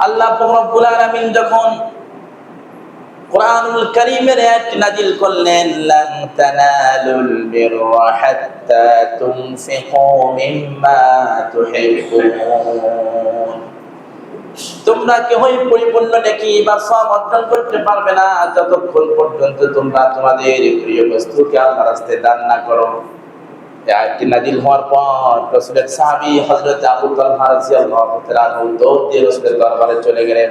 আল্লাহ রব্বুল আলামিন যখন কুরআনুল কারীমের আয়াত নাযিল করলেন, লান তানালুল বিররা হাত্তা তুনফিকু মিম্মা তুহিব্বুন, তোমরা কেউই পরিপূর্ণ নেকি বা সওয়াব অর্জন করতে পারবে না যতক্ষণ পর্যন্ত তোমরা তোমাদের প্রিয় বস্তুকে আল্লাহর রাস্তায় দান না করো। এই আয়াতটি নাযিল হওয়ার পর রাসূলের সাহাবী হযরত আবু তালহা রাদিয়াল্লাহু তাআলা দৌড় দিয়ে রাসূলের দরবারে চলে গেলেন।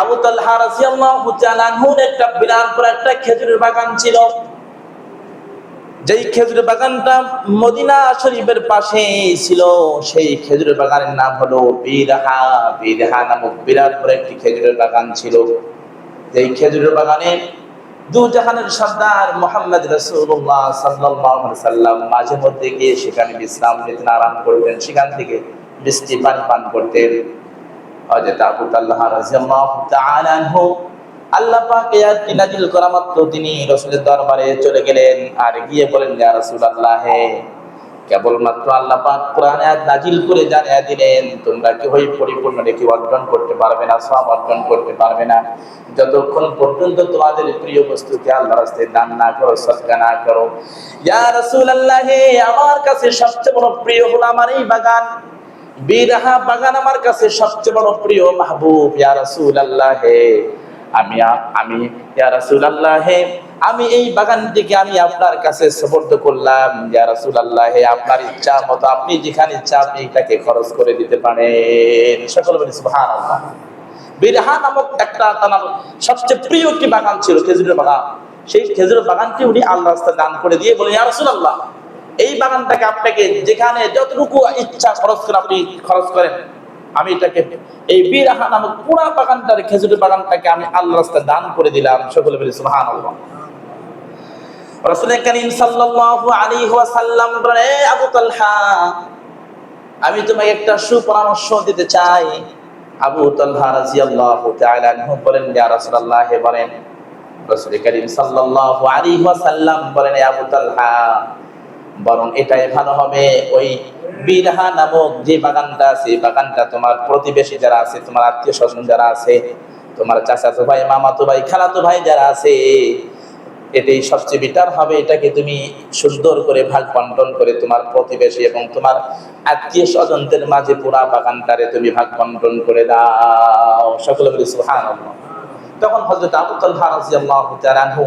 আবু তালহা রাদিয়াল্লাহু তাআলা আনহুর একটা বিরাট বড় একটা খেজুরের বাগান ছিল, যেই খেজুরের বাগানটা মদিনা শরীফের পাশে ছিল। সেই খেজুরের বাগানের নাম হলো বিরহা। বিরহা নামক বিরাট বড় একটি খেজুরের বাগান ছিল। যেই খেজুরের বাগানে দু জাহানের সর্দার মুহাম্মদ রাসূলুল্লাহ সাল্লাল্লাহু আলাইহি সাল্লাম মাঝে মধ্যে গিয়ে সেখানে বিশ্রাম নিতেন, আরাম করতেন, সেখান থেকে মিষ্টি পানি পান করতেন। হযরত আবু তালহা রাদিয়াল্লাহু তাআলা আনহু আল্লাহ পাক এই আয়াতটি নাযিল করা মাত্র তিনি রাসূলের দরবারে চলে গেলেন আর গিয়ে বলেন, ইয়া রাসূলুল্লাহ, কেবলমাত্র আল্লাহ পাক কোরআন আয়াত নাযিল করে জানিয়ে দিলেন তোমরা কেউই পরিপূর্ণ নেকি অর্জন করতে পারবে না, সওয়াব অর্জন করতে পারবে না যতক্ষণ পর্যন্ত তোমাদের প্রিয় বস্তুকে আল্লাহর রাস্তায় দান না করো, সদকা না করো। ইয়া রাসূলুল্লাহ, আমার কাছে সবচেয়ে বড় প্রিয় হলো আমার এই বাগান বিরহা বাগান, আমার কাছে সবচেয়ে বড় প্রিয় মাহবুব। ইয়া রাসূলুল্লাহ, আমি ইয়া রাসূলুল্লাহ, আমি এই বাগানটিকে আমি আপনার কাছে সুপর্দ করলাম। ইয়া রাসূলুল্লাহ, আপনার ইচ্ছা মতো আপনি যেখানে ইচ্ছা আপনি এটাকে খরচ করে দিতে পারেন। সকলে বলি সুবহানাল্লাহ। বিরহা নামক একটা তার সবচেয়ে প্রিয় একটি বাগান ছিল, খেজুরের বাগান। সেই খেজুরের বাগানটি উনি আল্লাহর রাস্তায় দান করে দিয়ে বলেন, ইয়া রাসূলুল্লাহ, এই বাগানটাকে আপনাকে যেখানে যতটুকু ইচ্ছা খরচ করে আপনি খরচ করেন, আমি এটাকে এই বিরহা নামক পুরা বাগানটার খেজুরের বাগানটাকে আমি আল্লাহর রাস্তায় দান করে দিলাম। সকলে বলি সুবহানাল্লাহ। রাসূল কারীম সাল্লাল্লাহু আলাইহি ওয়াসাল্লাম বলেন, আবু তালহা, আমি তোমাকে একটা সুপরামর্শ দিতে চাই। আবু তালহা রাদিয়াল্লাহু তাআলা আনহু বলেন, ইয়া রাসূলুল্লাহ, বলেন। রাসূল কারীম সাল্লাল্লাহু আলাইহি ওয়াসাল্লাম বলেন, আবু তালহা, বরং এটাই ভালো হবে, ওই বিরহা নামক যে বাগানটা আছে, বাগানটা তোমার প্রতিবেশী যারা আছে, তোমার আত্মীয় স্বজন যারা আছে, তোমার চাচাতো ভাই, মামাতো ভাই, খালাতো ভাই যারা আছে, এটাই সবচেয়ে বেটার হবে। এটাকে তুমি সুন্দর করে ভাগ বন্টন করে তোমার প্রতিবেশী এবং তোমার আত্মীয় স্বজনদের মাঝে পুরা বাগানটারে তুমি ভাগ বন্টন করে দাও। সকলে বলি সুবহানাল্লাহ। তখন হযরত আবু তালহা রাদিয়াল্লাহু তাআলা আনহু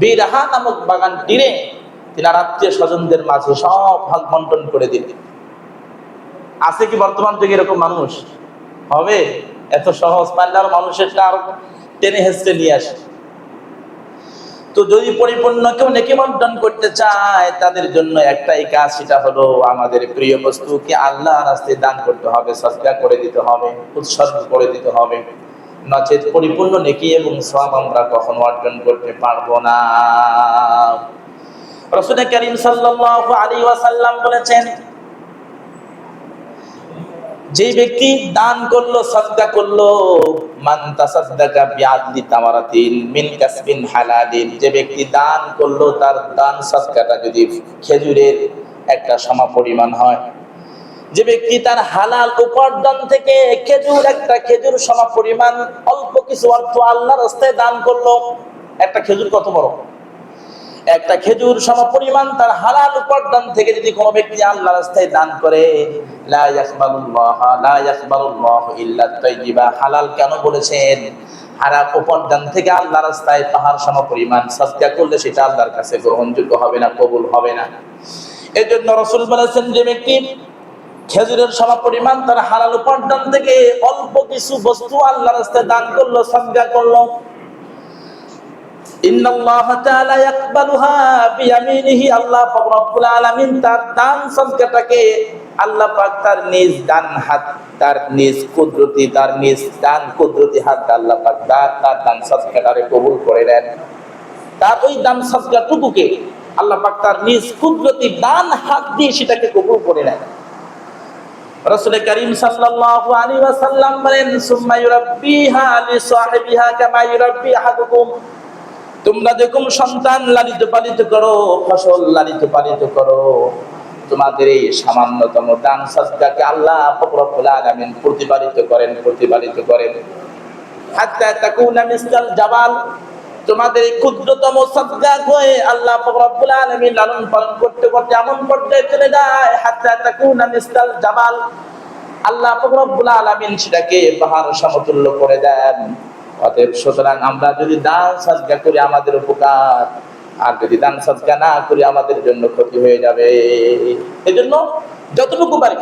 বিরহা নামক বাগানটিরে তিনার আত্মীয় স্বজনদের মাঝে সব ভাগ বন্টন করে দিলেন। আছে কি বর্তমান যুগে এরকম মানুষ? হবে? এত সহজ পাল্লার মানুষের আর টেনে হেসড়ে নিয়ে আসে। তো যদি পরিপূর্ণ কেউ নেকি বন্টন করতে চায় তাদের জন্য একটাই কাজ, সেটা হলো আমাদের প্রিয় বস্তুকে আল্লাহর রাস্তায় দান করতে হবে, সদকা করে দিতে হবে, উৎসর্গ করে দিতে হবে। নচেত পরিপূর্ণ নেকি এবং সওয়াব আমরা কখনো অর্জন করতে পারবো না। রাসূল কারীম সাল্লাল্লাহু আলাইহি ওয়াসাল্লাম বলেছেন, যে ব্যক্তি দান করলো, সাদকা করলো, মান তাসাদদাকা বিআদলি তামারাতিন মিন কাসবিন হালালিন, যে ব্যক্তি দান করলো তার দান সাদকাটা যদি খেজুরের একটা সমপরিমাণ হয়, যে ব্যক্তি তার হালাল উপার্জন থেকে একটা খেজুর সমপরিমাণ অল্প কিছু অর্থ আল্লাহর রাস্তায় দান করলো। একটা খেজুর কত বড়? একটা খেজুর সমপরিমাণ তার হালাল উপার্জন থেকে যদি কোনো ব্যক্তি আল্লাহর রাস্তায় দান করে, লা ইয়াকবালুল্লাহু ইল্লা তাইয়্যিবা। হালাল কেন বলেছেন? হারাম উপার্জন থেকে আল্লাহর রাস্তায় পাহাড় সমপরিমাণ সদকা করলে সেটা আল্লাহর কাছে গ্রহণযোগ্য হবে না, কবুল হবে না। এজন্য রাসূল বলেছেন, যে ব্যক্তি খেজুরের সমপরিমাণ তার হালাল উপার্জন থেকে অল্প কিছু বস্তু আল্লাহর রাস্তায় দান করলো, সদকা করলো, ইন্নাল্লাহা তাআলা ইয়াকবালুহা বিয়ামিনিহি, আল্লাহ পাক রব্বুল আলামিন তার দান সদকাটাকে আল্লাহ পাক তার নিজ ডান হাত, তার নিজ কুদরতি, তার নিজ ডান কুদরতি হাত আল্লাহ পাক তার দান সদকাটারে কবুল করে নেন। তার ওই দান সদকাটুকুকে আল্লাহ পাক তার নিজ কুদরতি ডান হাত দিয়ে সেটাকে কবুল করে নেন। রাসূল কারীম সাল্লাল্লাহু আলাইহি ওয়াসাল্লাম বলেন, সুম্মা ইউরাব্বিহা লিসাহিবিহা কামা ইউরাব্বি আহাদুকুম, তোমরা যেরকম সন্তান লালিত পালিত করো, ফসল লালিত পালিত করো, তোমাদের এই সামান্যতম দান সাজদাকে আল্লাহ পাক রব্বুল আলামিন প্রতিপালিত করেন হাত্তা তাকুনা মিসকাল জাবাল, তোমাদের এই ক্ষুদ্রতম সাজদা হয়ে আল্লাহ পাক রব্বুল আলামিন লালন পালন করতে করতে এমন পর্যায়ে চলে যায় হাত্তা তাকুনা মিসকাল জাবাল, আল্লাহ পাক রব্বুল আলামিন সেটাকে পাহাড় সমতুল্য করে দেন। অতএব সুতরাং আমরা যদি দান সাজদা করি আমাদের উপকার, আর যদি দান সাজদা না করি আমাদের জন্য ক্ষতি হয়ে যাবে। এজন্য যতটুকু পারি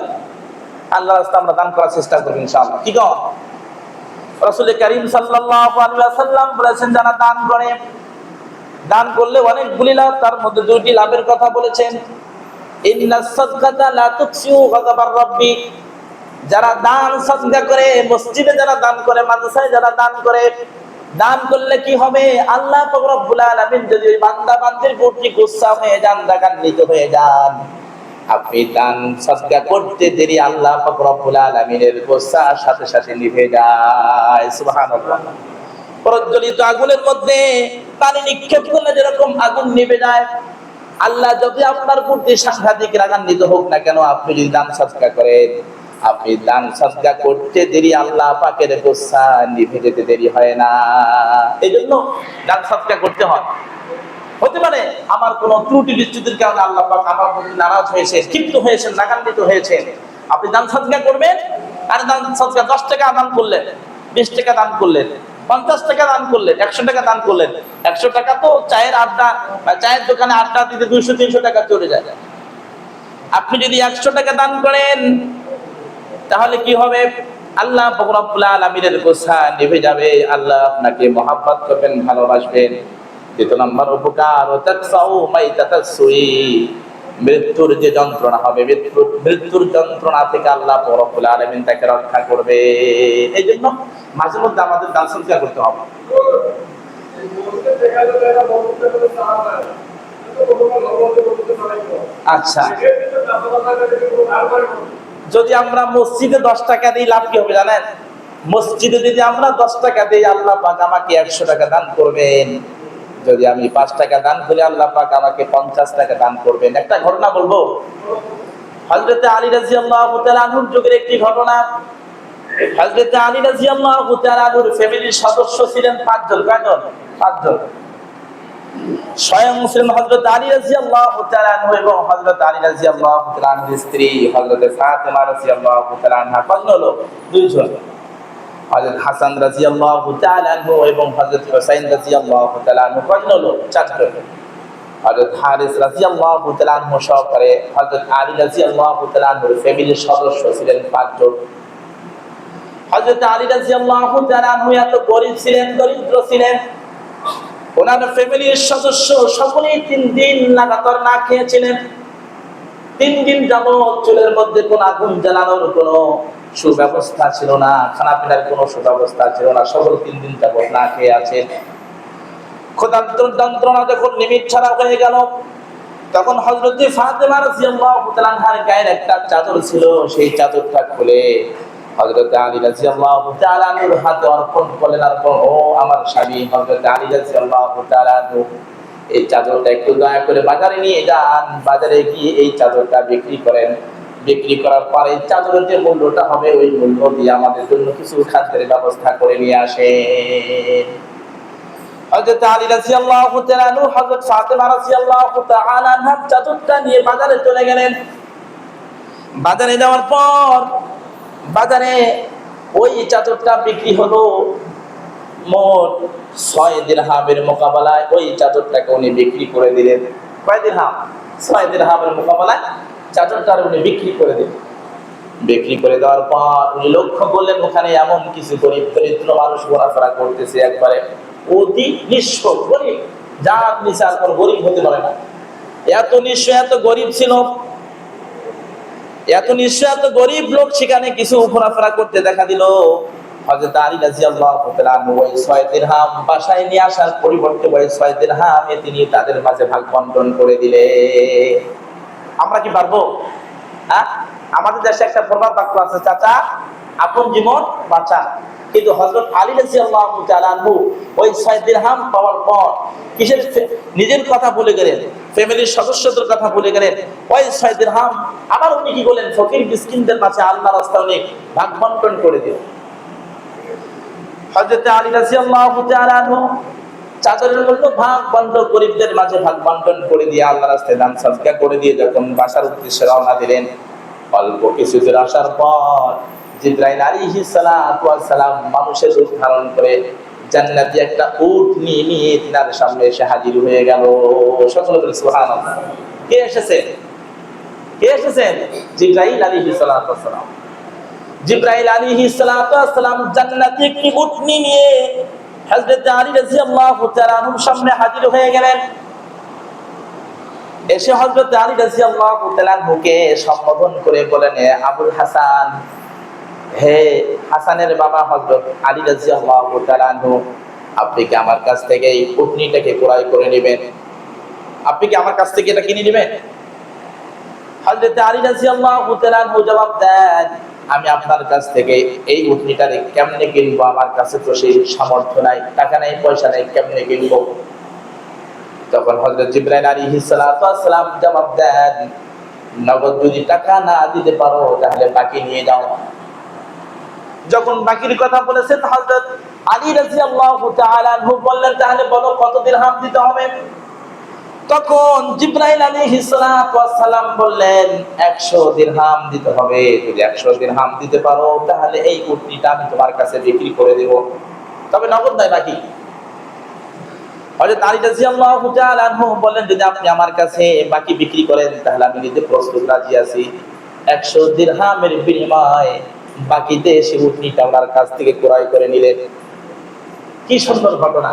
আল্লাহর রাস্তায় আমরা দান করার চেষ্টা করব ইনশাআল্লাহ। কি কও? রাসূল কারীম সাল্লাল্লাহু আলাইহি ওয়াসাল্লাম বলেছেন, যারা দান করে, দান করলে অনেকগুলি লাভ, তার মধ্যে দুটি লাভের কথা বলেছেন। ইন্নাস সাদকাতা লা তুকসিউ গাযাবার রাব্বি, যারা দান সাদকা করে, মসজিদে যারা দান করে, মাদ্রাসায় যারা দান করে, দান করলে কি হবে? আল্লাহ পাক রব্বুল আলামিন যদি ওই বান্দা বান্দির প্রতি গুসা হয়ে যান, রাগান্বিত হয়ে যান, আপনি দান সাদকা করতে দেরি আল্লাহ পাক রব্বুল আলামিনের গুসা সাথে সাথে নিভে যায়। সুবহানাল্লাহ। প্রজ্বলিত আগুনের মধ্যে পানি নিক্ষেপ করলে যেরকম আগুন নিভে যায়, আল্লাহ যদি আপনার প্রতি সাংঘাতিক রাগান্বিত হোক না কেন, আপনি যদি দান সাদকা করেন, আপনি দান সাদকা করতে দেরি আল্লাহ পাকের গুসা নিভে যেতে দেরি হয় না। এইজন্য দান সাদকা করতে হয়। হতে পারে আমার কোন ত্রুটি বিচ্যুতির কারণে আল্লাহ পাক আমার প্রতি নারাজ হয়েছে, ক্ষিপ্ত হয়েছেন, রাগান্বিত হয়েছেন, আপনি দান সাদকা করবেন। আর দান সাদকা 10 টাকা দান করলেন, 20 টাকা দান করলেন, 50 টাকা দান করলেন, 100 টাকা দান করলেন। 100 টাকা তো চায়ের আড্ডা বা চায়ের দোকানে আড্ডা দিতে 200-300 টাকা চলে যায়। আপনি যদি 100 টাকা দান করেন তাহলে কি হবে? আল্লাহ পাক রব্বুল আলামিনের গুসা নিভে যাবে, আল্লাহ আপনাকে মহব্বত করবেন, ভালোবাসবেন। দ্বিতীয় নম্বর উপকার, তাকসাউ মাইতাতাস সুই, মৃত্যুর যে যন্ত্রণা হবে, মৃত্যুর যন্ত্রণা থেকে আল্লাহ পাক রব্বুল আলামিন তাকে রক্ষা করবে। এইজন্য মাঝে মধ্যে আমাদের দান সাদকা করতে হবে। আচ্ছা, যদি আমরা মসজিদে 10 টাকা দিই লাভ কি হবে জানেন? মসজিদে যদি আমরা 10 টাকা দিই, আল্লাহ পাক আমাকে 100 টাকা দান করবেন। যদি আমি 5 টাকা দান করি, আল্লাহ পাক আমাকে 50 টাকা দান করবেন। একটা ঘটনা বলবো, হযরত আলী রাদিয়াল্লাহু তাআলা আনহুর যুগের একটি ঘটনা। হযরত আলী রাদিয়াল্লাহু তাআলা আনহুর ফ্যামিলির সদস্য ছিলেন 5 জন। কয়জন? 5 জন। স্বয়ং মুসলিম হযরত আলী রাদিয়াল্লাহু তাআলা আনহু এবং হযরত আলী রাদিয়াল্লাহু তাআলা আনহুর স্ত্রী হযরত ফাতেমা রাদিয়াল্লাহু তাআলা আনহা, কয়জন হলো? 2 জন। হযরত হাসান রাদিয়াল্লাহু তাআলা আনহু এবং হযরত হুসাইন রাদিয়াল্লাহু তাআলা আনহু, কয়জন হলো? 4 জন। হযরত হারিস রাদিয়াল্লাহু তাআলা আনহু সহকারে হযরত আলী রাদিয়াল্লাহু তাআলা আনহুর ফ্যামিলির সদস্য ছিলেন 5 জন। হযরত আলী রাদিয়াল্লাহু তাআলা আনহু এত গরীব ছিলেন, দরিদ্র ছিলেন, ওনার ফ্যামিলির সদস্য সকলেই 3 দিন লাগাতার না খেয়েছিলেন। 3 দিন যাবত চুলের মধ্যে কোন আগুন জ্বালানোর কোন সুব্যবস্থা ছিল না, খানা পিনার কোন সুব্যবস্থা ছিল না, সকল 3 দিন যাবত না খেয়ে আছেন। ক্ষুধার্তর যন্ত্রণা যখন নিমিত ছাড়া হয়ে গেল, তখন হযরত ফাতেমা রাদিয়াল্লাহু তাআলা আনহার গায়ের একটা চাদর ছিল, সেই চাদরটা খুলে হযরত আলী রাদিয়াল্লাহু তাআলা আনহুর হাতে অর্পণ করলেন। আর ও আমার স্বামী হযরত আলী রাদিয়াল্লাহু তাআলা আনহু, এই চাদরটা একটু দয়া করে বাজারে নিয়ে যান, বাজারে গিয়ে এই চাদরটা বিক্রি করেন। বিক্রি করার পরে এই চাদরের যে মূল্যটা হবে, ওই মূল্য দিয়ে আমাদের জন্য কিছু খাদ্যের ব্যবস্থা করে নিয়ে আসেন। হযরত আলী রাদিয়াল্লাহু তাআলা আনহু হযরত ফাতেমা রাদিয়াল্লাহু তাআলা আনহার চাদরটা নিয়ে বাজারে চলে গেলেন। বাজারে যাওয়ার পর বাজারে ওই চাদরটা বিক্রি হলো মোট 6 দিরহামের মোকাবেলায়। ওই চাদরটাকে উনি বিক্রি করে দিলেন। কয় দিরহাম? 6 দিরহামের মোকাবেলায় চাদরটা উনি বিক্রি করে দিলেন। বিক্রি করে দেওয়ার পর উনি লক্ষ্য করলেন ওখানে এমন কিছু গরিব দরিদ্র মানুষ ঘোরাফেরা করতেছে, একবারে অতি নিঃস্ব গরিব, যার নিচে আর কোনো গরিব হতে পারে না। এত নিঃস্ব, এত গরিব ছিল, এত নিঃস্ব, এত গরিব লোক সেখানে কিছু ঘোরাফেরা করতে দেখা দিল। হযরত আলী রাদিয়াল্লাহু তাআলা আনহু ওই 6 দিরহাম বাসায় নিয়ে আসার পরিবর্তে ওই 6 দিরহামে তিনি তাদের মাঝে ভাগ বন্টন করে দিলেন। আমরা কি পারবো? আমাদের দেশে একটা প্রবাদ বাক্য আছে, চাচা আপন জীবন বাঁচা। কিন্তু হযরত আলী রাদিয়াল্লাহু তাআলা আনহু ওই 6 দিরহাম পাওয়ার পর কিসের নিজের কথা ভুলে গেলেন, ফ্যামিলির সদস্যদের কথা ভুলে গেলেন। ওই 6 দিরহাম আবার উনি কি বলেন, ফকির মিসকিনদের মাঝে আল্লাহর রাস্তায় উনি ভাগ বন্টন করে দিলেন। হযরত আলী রাদিয়াল্লাহু তাআলা আনহু চাদরের মূল্য ভাগ বন্টন গরিবদের মাঝে ভাগ বন্টন করে দিয়ে আল্লাহর রাস্তায় দান সদকা করে দিয়ে যখন বাসার উদ্দেশ্যে রওনা দিলেন, অল্প কিছু দূর আসার পর জিবরাইল আলাইহিস সালাতু ওয়াস সালাম মানুষের রূপ ধারণ করে জান্নাতি একটা উট নিয়ে তিনার সামনে এসে হাজির হয়ে গেল। সকলে বলে সুবহানাল্লাহ। কে এসেছেন? কে এসেছেন? জিবরাইল আলাইহিস সালাতু ওয়াস সালাম। জিবরাইল আলাইহিস সালাতু ওয়াস সালাম জান্নাতি একটি উট নিয়ে হযরত আলী রাদিয়াল্লাহু তাআলা আনহুর সামনে হাজির হয়ে গেলেন। এসে হযরত আলী রাদিয়াল্লাহু তাআলা আনহুকে সম্বোধন করে বলেন, আবুল হাসান, হে হাসানের বাবা হযরত আলী রাদিয়াল্লাহু তাআলা আনহু, আপনি কি আমার কাছ থেকে এই উটনিটাকে ক্রয় করে নেবেন? আপনি কি আমার কাছ থেকে এটা কিনে নেবেন? হযরত আলী রাদিয়াল্লাহু তাআলা আনহু জবাব দেন, আমি আপনার কাছ থেকে এই উটনিটারে কেমনে কিনবো? আমার কাছে তো সেই সামর্থ্য নাই, টাকা নাই, পয়সা নাই, কেমনে কিনবো? তখন হযরত জিবরাইল আলাইহিস সালাতু ওয়াস সালাম জবাব দেন, নগদ যদি টাকা না দিতে পারো তাহলে বাকি নিয়ে যাও। যখন বাকির কথা বলেছেন হযরত আলী রাদিয়াল্লাহু তাআলা আনহু বললেন, তাহলে বলো কত দিরহাম দিতে হবে? তখন জিবরাইল আলাইহিস সালাতু ওয়াস সালাম বললেন, 100 দিরহাম দিতে হবে। যদি 100 দিরহাম দিতে পারো তাহলে এই উটনিটা আমি তোমার কাছে বিক্রি করে দেব, তবে নগদ নয়, বাকি। হযরত আলী রাদিয়াল্লাহু তাআলা আনহু বললেন, যদি আপনি আমার কাছে বাকি বিক্রি করেন তাহলে আমি নিতে প্রস্তুত, রাজি আছি। 100 দিরহামের বিনিময়ে বাকিতে এসে উটনিটা আমার কাছ থেকে ক্রয় করে নিলেন। কি সুন্দর ঘটনা!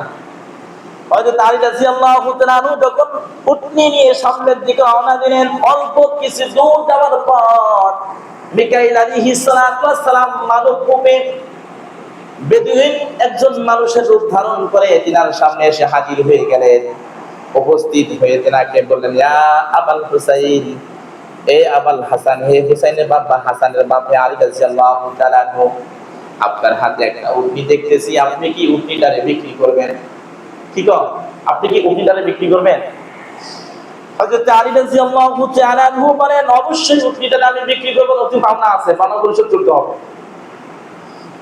হযরত আলী রাদিয়াল্লাহু তাআলা আনহু যখন উটনি নিয়ে সামনের দিকে রওনা দিলেন, অল্প কিছু দূর যাওয়ার পর মিকাইল আলাইহিস সালাতু ওয়াস সালাম মানব রূপে বেদুইন একজন মানুষের রূপ ধারণ করে তিনার সামনে এসে হাজির হয়ে গেলেন। উপস্থিত হয়ে তিনাকে বললেন, ইয়া আবাল হুসাইন, এ আবাল হাসান, হে হুসাইনের বাবা হাসানের বাপ আলী রাদিয়াল্লাহু তাআলা আনহু, আপনার হাতে একটা উটনি দেখতেছি, আপনি কি উটনিটারে বিক্রি করবেন? কি কর, আপনি কি উটনিটারে বিক্রি করবেন? হযরত আলী রাদিয়াল্লাহু তাআলা আনহু বলেন, অবশ্যই উটনিটারে আমি বিক্রি করব, অতি পাওনা আছে, পাওনা পরিশোধ করতে হবে।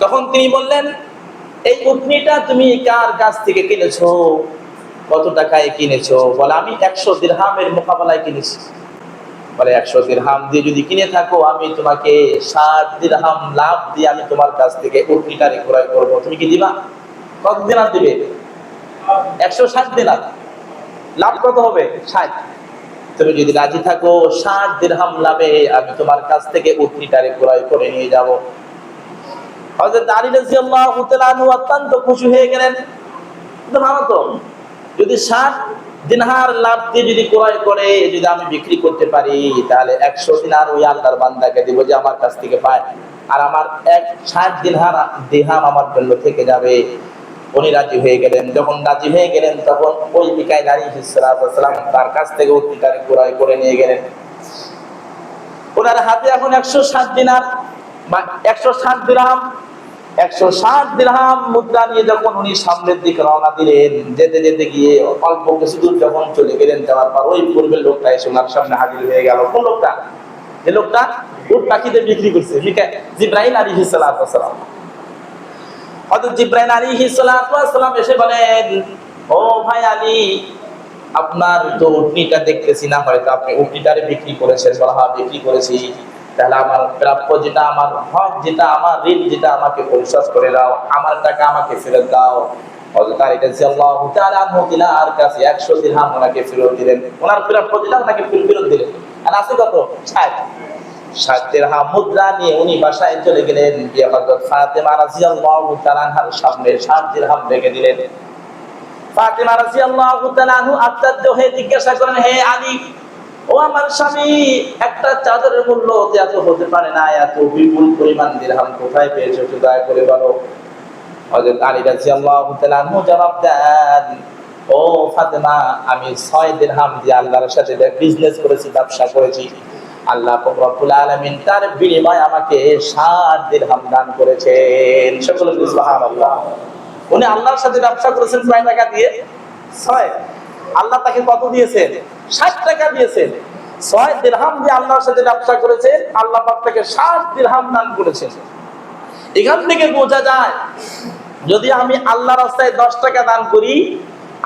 তখন তিনি বললেন, এই উটনিটা তুমি কার কাছ থেকে কিনেছো? কত টাকায় কিনেছো? বলে, আমি 100 দিরহামের মোকাবেলায় কিনেছি। বলে, 100 দিরহাম দিয়ে যদি কিনে থাকো আমি তোমাকে 60 দিরহাম লাভ দিয়ে আমি তোমার কাছ থেকে উটনিটারে ক্রয় করব, তুমি কি দিবা? কত দিনার দিবে? 160 দিনার। লাভ কত হবে? 60। তুমি যদি রাজি থাকো 60 দিরহাম লাভে আমি তোমার কাছ থেকে উটনিটারে ক্রয় করে নিয়ে যাব। হযরত আলী রাদিয়াল্লাহু তাআলা আনহু অত্যন্ত খুশি হয়ে গেলেন। কিন্তু ভালো তো, যদি 60 দিনার লাভ দিয়ে যদি ক্রয় করে যদি আমি বিক্রি করতে পারি তাহলে 100 দিনার ওই আল্লাহর বান্দাকে দিব যে আমার কাছ থেকে পায়, আর আমার 60 দিরহাম আমার জন্য থেকে যাবে। উনি রাজি হয়ে গেলেন। যখন রাজি হয়ে গেলেন তখন ওই মিকাইল আলাইহিস সালাতু ওয়াস সালাম তার কাছ থেকে উটনিটারে ক্রয় করে নিয়ে গেলেন। ওনার হাতে এখন 160 দিনার বা 160 দিরহাম, 160 দিরহাম মুদ্রা নিয়ে যখন উনি সামনের দিকে রওনা দিলেন, যেতে যেতে গিয়ে অল্প কিছু দূর যখন চলে গেলেন, যাওয়ার পর ওই পূর্বের লোকটা এসে ওনার সামনে হাজির হয়ে গেল। কোন লোকটা? যে লোকটা উট পাখিদের বিক্রি করছে, জিবরাইল আলাইহিস সালাতু ওয়াস সালাম। হযরত জিবরাইল আলাইহিস সালাতু ওয়াস সালাম এসে বলেন, ও ভাই আলী, আপনার তো উটনিটা দেখতেছি না, হয়তো আপনি উটনিটারে বিক্রি করেছেন। বলা, হ্যাঁ বিক্রি করেছি। তাহলে আমার প্রাপ্য যেটা, আমার হক যেটা, আমার ঋণ যেটা, আমাকে পরিশোধ করে দাও, আমার টাকা আমাকে ফেরত দাও। হযরত আলী রাদিয়াল্লাহু তাআলা আনহু তিনার কাছে 100 দিরহাম ওনাকে ফেরত দিলেন। ওনার প্রাপ্য যেটা ওনাকে ফেরত দিলেন। আর আছে কত? 60 দিরহাম মুদ্রা নিয়ে উনি বাসায় চলে গেলেন, গিয়ে হযরত ফাতেমা রাদিয়াল্লাহু তাআলা আনহার সামনে 60 দিরহাম রেখে দিলেন। ফাতেমা রাদিয়াল্লাহু তাআলা আনহু আশ্চর্য হয়ে জিজ্ঞাসা করেন, হে আলী, ও আমার স্বামী, একটা চাদরের মূল্য এত হতে পারে না, এত বিপুল পরিমাণ দিরহাম কোথায় পেয়েছো, একটু দয়া করে বলো। হযরত আলী রাদিয়াল্লাহু তাআলা আনহু জবাব দেন, ও ফাতেমা, আমি 6 দিরহাম দিয়ে আল্লাহর সাথে বিজনেস করেছি, ব্যবসা করেছি। আল্লাহ রব্বুল আলামিন তার বিনিময়ে আমাকে 60 দিরহাম দান করেছেন। সকলে সুবহানাল্লাহ। উনি আল্লাহর সাথে ব্যবসা করেছেন কয় টাকা দিয়ে? 6। আল্লাহ তাকে কত দিয়েছেন? 60 টাকা দিয়েছেন। 6 দিরহাম দিয়ে আল্লাহর সাথে ব্যবসা করেছেন, আল্লাহ পাক তাকে 60 দিরহাম দান করেছেন। এখান থেকে বোঝা যায় যদি আমি আল্লাহর রাস্তায় 10 টাকা দান করি,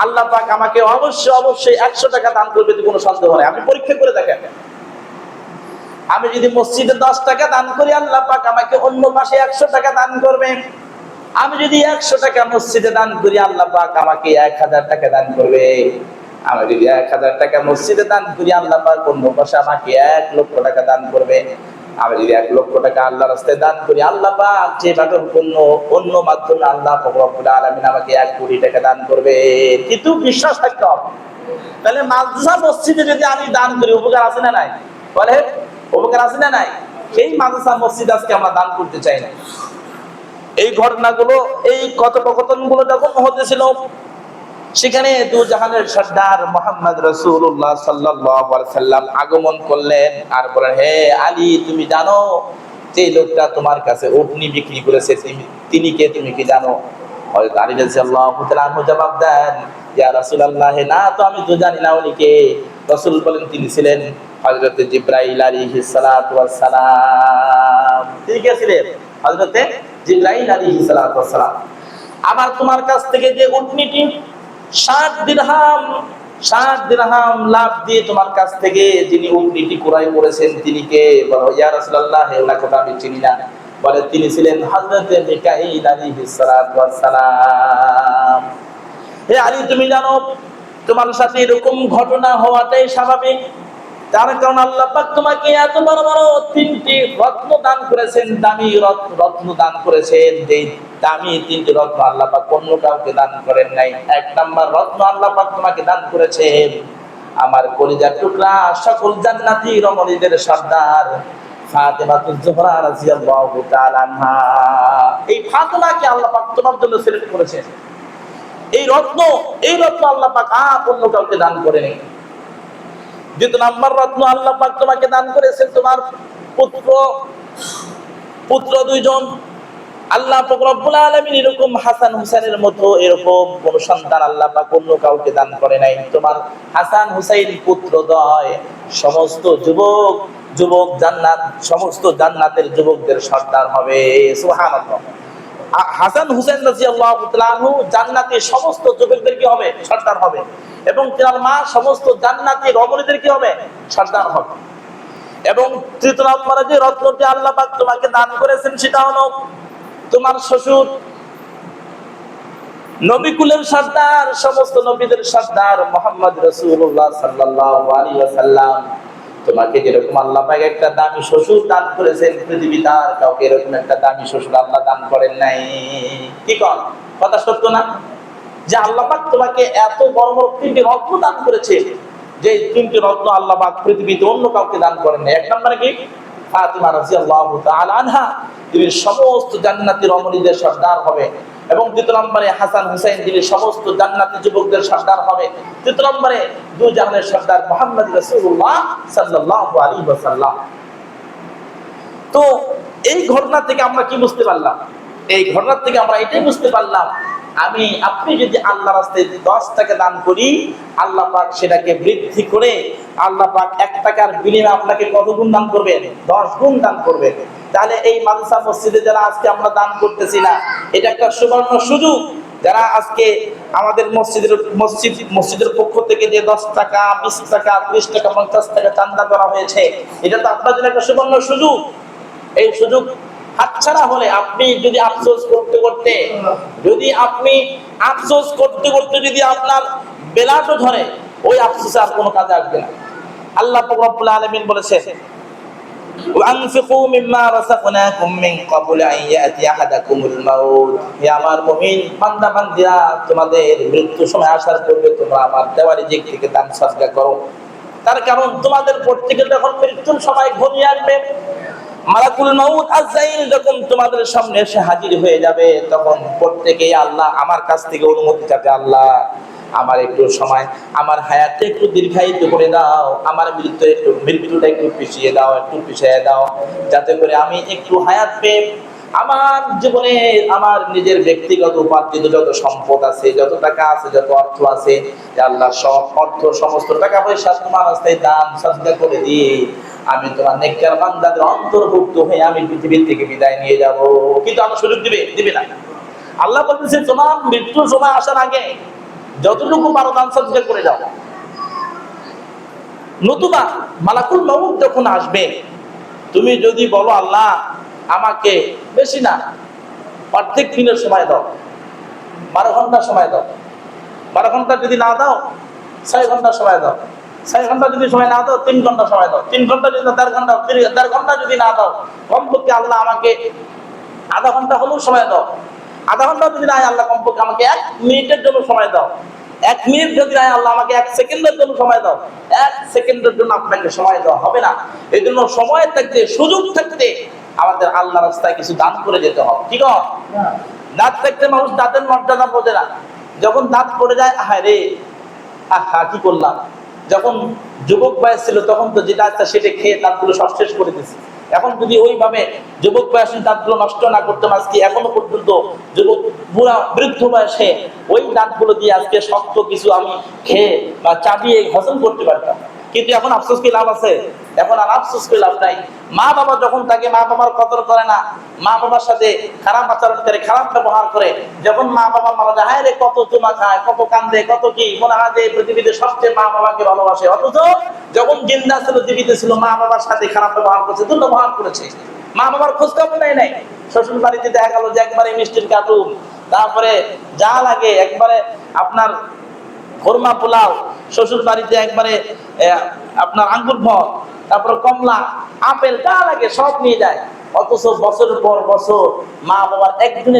আল্লাহ পাক আমাকে অবশ্যই 100 টাকা দান করবে, কোনো সন্দেহ নেই। আপনি পরীক্ষা করে দেখেন, আমি যদি মসজিদে 10 টাকা দান করি, আল্লাহ পাক আমাকে অন্য পাশে 100 টাকা দান করবে। আমি যদি 100 টাকা মসজিদে দান করি, আল্লাহ পাক আমাকে 1000 টাকা দান করবে। আমি যদি 1000 টাকা মসজিদে দান করি, আল্লাহ পাক অন্য পাশে আমাকে 1 লক্ষ টাকা দান করবে। আমি যদি 1 লক্ষ টাকা আল্লাহর রাস্তায় দান করি, আল্লাহ পাক যেভাবে অন্য মাধ্যমে আল্লাহ রব্বুল আলামিন আমাকে 1 কোটি টাকা দান করবে। কিন্তু বিশ্বাস থাকতে হবে। তাহলে মাদ্রাসা মসজিদে যদি আমি দান করি, উপকার আছে না নাই? বলে উপকার আছে না নাই? সেই মাদ্রাসা মসজিদ আজকে আমরা দান করতে চাই না। এই ঘটনাগুলো, এই কথোপকথনগুলো যখন হতেছিল, সেখানে দুজাহানের সর্দার মুহাম্মদ রাসূলুল্লাহ সাল্লাল্লাহু আলাইহি সাল্লাম আগমন করলেন আর বলেন, হে আলী, তুমি জানো যে লোকটা তোমার কাছে উটনি বিক্রি করেছে, তিনি কে, তুমি কি জানো? হযরত আলী রাদিয়াল্লাহু তাআলা আনহু জবাব দেন, ইয়া রাসূলুল্লাহ, না তো আমি তো জানি না উনি কে। রাসূল বলেন, তিনি ছিলেন হযরত জিবরাইল আলাইহিস সালাতু ওয়াস সালাম। তিনি কে ছিলেন? হযরত জিবরাইল আলাইহিস সালাতু ওয়াস সালাম। আবার তোমার কাছ থেকে যে উটনিটি 60 দিরহাম লাভ দিয়ে তোমার কাছ থেকে যিনি উটনিটি ক্রয় করেছেন, তিনি কে? বলো, ইয়া রাসূলুল্লাহ, ওনাকে তো আমি চিনি না। বলে, তিনি ছিলেন হযরত মিকাঈল আলাইহিস সালাতু ওয়াস সালাম। হে আলী, তুমি জানো তোমার সাথে এরকম ঘটনা হওয়াটাই স্বাভাবিক। তার কারণ আল্লাহ পাক তোমাকে এত বড় বড় 3টি রত্ন দান করেছেন, দামি রত্ন দান করেছেন। যে দামি 3টি রত্ন আল্লাহ পাক অন্য কাউকে দান করেন নাই। 1 নাম্বার রত্ন আল্লাহ পাক তোমাকে দান করেছেন আমার কলিজার টুকরা, সকল জান্নাতি রমণীদের সর্দার ফাতেমাতুজ জোহরা রাদিয়াল্লাহু তাআলা আনহা। এই ফাতেমাকে আল্লাহ পাক তোমার জন্য সিলেক্ট করেছেন। এই রত্ন আল্লাহ পাক অন্য কাউকে দান করেনি। 2 নাম্বার রত্ন আল্লাহ পাক তোমাকে দান করেছেন তোমার পুত্র 2 জন। আল্লাহ পাক রব্বুল আলামিন এরকম হাসান হুসাইনের মতো এরকম কোন সন্তান আল্লাহ পাক অন্য কাউকে দান করে নাই। তোমার হাসান হুসাইন পুত্রদ্বয় সমস্ত যুবক সমস্ত জান্নাতের যুবকদের সর্দার হবে। সুবহানাল্লাহ। হাসান হুসাইন রাদিয়াল্লাহু তাআলা আনহু জান্নাতের সমস্ত যুবকদের কি হবে? সর্দার হবে। এবং তার মা সমস্ত জান্নাতি রমণীদের কি হবে? সর্দার হবে। এবং 3 নম্বরে যে রত্নটি আল্লাহ পাক তোমাকে দান করেছেন, সেটা হলো তোমার শ্বশুর নবীকুলের সর্দার, সমস্ত নবীদের সর্দার মুহাম্মদ রাসূলুল্লাহ সাল্লাল্লাহু আলাইহি ওয়াসাল্লাম। তোমাকে যেরকম আল্লাহ পাক একটা দামি শ্বশুর দান করেছেন, পৃথিবীতে আর কাউকে এরকম একটা দামি শ্বশুর আল্লাহ দান করেন নাই। কি কোন কথা সত্য না? যে আল্লাহ পাক তোমাকে এত বড় বড় 3টি রত্ন দান করেছে, যে 3টি রত্ন আল্লাহ পাক পৃথিবীতে অন্য কাউকে দান করেন নাই। 1 নম্বরে কি? ফাতিমা রাদিয়াল্লাহু তাআলা আনহা, তিনি সমস্ত জান্নাতি রমণীদের সর্দার হবে। এবং 2 নম্বরে হাসান হুসাইন, যিনি সমস্ত জান্নাতি যুবকদের সর্দার হবে। 3 নম্বরে দুই জাহানের সর্দার মুহাম্মদ রাসূলুল্লাহ সাল্লাল্লাহু আলাইহি ওয়াসাল্লাম। তো এই ঘটনা থেকে আমরা কি বুঝতে পারলাম? এই ঘটনা থেকে আমরা এটাই বুঝতে পারলাম, আপনি যদি আল্লাহর রাস্তায় 10 টাকা দান করি, আল্লাহ পাক সেটাকে বৃদ্ধি করে আল্লাহ পাক 1 টাকার বিনিময়ে আপনাকে কত গুণ দান করবেন? 10 গুণ দান করবেন। তাহলে এই মাদ্রাসা মসজিদে যারা আজকে আমরা দান করতেছি না, এটা একটা সুবর্ণ সুযোগ। যারা আজকে আমাদের মসজিদের পক্ষ থেকে যে 10 টাকা, 20 টাকা, 30 টাকা, 50 টাকা চাঁদা করা হয়েছে, এটা তো আপনাদের একটা সুবর্ণ সুযোগ। এই সুযোগ হাতছাড়া হলে আপনি যদি আফসোস করতে করতে যদি আপনার বেলাটো ধরে, ওই আফসোসে আর কোনো কাজে আসবে না। আল্লাহ পাক রব্বুল আলামিন বলেছেন, ওয়ানফিকু মিম্মা রাযাকনাকুম মিন ক্বাবলি আন ইয়াতি আহাদাকুমুল মাউত। হে আমার মুমিন বান্দা বান্দিরা, তোমাদের মৃত্যু সময় আসার পূর্বে তোমরা আমার দেওয়া রিজিক থেকে দান সদকা করো। তার কারণ তোমাদের প্রত্যেকের যখন মৃত্যুর সময় ঘনিয়ে আসবে, মালাকুল মাউত আজরাইল যখন তোমাদের সামনে এসে হাজির হয়ে যাবে, তখন প্রত্যেকেই আল্লাহ আমার কাছ থেকে অনুমতি চাবে, আল্লাহ আমার একটু সময়, আমার হায়াতটা একটু দীর্ঘায়িত করে দাও, আমার মৃত্যুটা একটু পিছিয়ে দাও, একটু পিছিয়ে দাও, যাতে করে আমি একটু হায়াত পেয়ে আমার জীবনে আমার নিজের ব্যক্তিগত উপার্জিত যত সম্পদ আছে, যত টাকা আছে, যত অর্থ আছে, আল্লাহ সব অর্থ সমস্ত টাকা পয়সা তোমার রাস্তায় দান সাজদা করে দিয়ে আমি তোমার নেককার বান্দাদের অন্তর্ভুক্ত হয়ে আমি পৃথিবীর থেকে বিদায় নিয়ে যাব। কিন্তু আমার সুযোগ দিবে না। আল্লাহ বলতেছে তোমার মৃত্যুর সময় আসার আগে যতটুকু পারো দান সাজদা করে যাও, নতুবা মালাকুল মউত যখন আসবে তুমি যদি বলো আল্লাহ আমাকে বেশি না অর্ধেক দিনের সময় দাও, 12 ঘন্টা সময় দাও, 12 ঘন্টা যদি না দাও 6 ঘন্টা সময় দাও, 6 ঘন্টা যদি সময় না দাও 3 ঘন্টা সময় দাও, 3 ঘন্টা যদি 1.5 ঘন্টা, 1.5 ঘন্টা যদি না দাও কমপক্ষে আল্লাহ আমাকে আধা ঘন্টা হলেও সময় দাও, আধা ঘন্টা যদি না আল্লাহ কমপক্ষে আমাকে 1 মিনিটের জন্য সময় দাও, 1 মিনিট যদি না আল্লাহ আমাকে 1 সেকেন্ডের জন্য সময় দাও, 1 সেকেন্ডের জন্য আপনাকে সময় দেওয়া হবে না। এই জন্য সময় থাকতে সুযোগ থাকতে আমাদের আল্লাহ রাস্তায় কিছু দান করে যেতে হবে। ঠিক আছে? দাঁত থাকতে মানুষ দাঁতের মর্যাদা বোঝে না, যখন দাঁত পড়ে যায় আহা রে আহা কি করলাম। যখন যুবক বয়স ছিল তখন তো যেটা আছে সেটা খেয়ে দাঁতগুলো সব শেষ করে দিয়েছে। এখন যদি ওইভাবে যুবক বয়সে দাঁতগুলো নষ্ট না করতাম আজকে এখনো পর্যন্ত যুবক বুড়া বৃদ্ধ বয়সে ওই দাঁতগুলো দিয়ে আজকে শক্ত কিছু আমি খেয়ে বা চাবিয়ে হজম করতে পারতাম। কিন্তু এখন আফসোস কি লাভ আছে? এখন আর আফসোস করে লাভ নাই। মা বাবা যখন তাকে মা বাবার কদর করে না, মা বাবার সাথে খারাপ আচরণ করে, খারাপ ব্যবহার করে, যখন মা বাবা মারা যায় হায় রে কত চুমা খায়, কত কান্দে, কত কি মনে হয় যে পৃথিবীতে সবচেয়ে মা বাবাকে ভালোবাসে, অথচ যখন জিন্দা ছিল জীবিত ছিল মা বাবার সাথে খারাপ ব্যবহার করেছে, দুর্ব্যবহার করেছে, মা বাবার খোঁজ খবর নেয় নাই। শ্বশুর বাড়িতে দেখা গেল যে একবারে মিষ্টির কার্টুন, তারপরে যা লাগে একবারে আপনার খোরমা পোলাও, শ্বশুর বাড়িতে একবারে আপনার আঙ্গুর ফল, তারপর কমলা আপেল যা লাগে সব নিয়ে যায়, অথচ বছরের পর বছর মা বাবার একদিন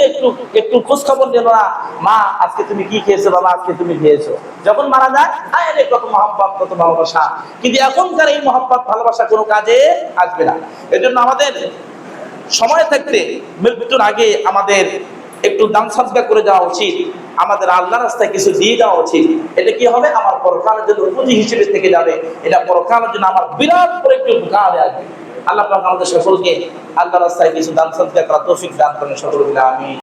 একটু একটু খোঁজ খবর নিল না, মা আজকে তুমি কি খেয়েছো, বাবা আজকে তুমি খেয়েছো। যখন মারা যায় আরে কত মহব্বত, কত ভালোবাসা, কিন্তু এখনকার এই মহব্বত ভালোবাসা কোনো কাজে আসবে না। এজন্য আমাদের সময় থাকতে মৃত্যুর আগে আমাদের একটু দান সাজদা করে যাওয়া উচিত, আমাদের আল্লাহর রাস্তায় কিছু দিয়ে দেওয়া উচিত। এটা কি হবে? আমার পরকালের জন্য পুঁজি হিসেবে থেকে যাবে, এটা পরকালের জন্য আমার বিরাট করে একটু উপকারে আসবে। আল্লাহ পাক আমাদের সকলকে আল্লাহর রাস্তায় কিছু দান সাজদা করার তৌফিক দান করেন সকলকে, আমিন।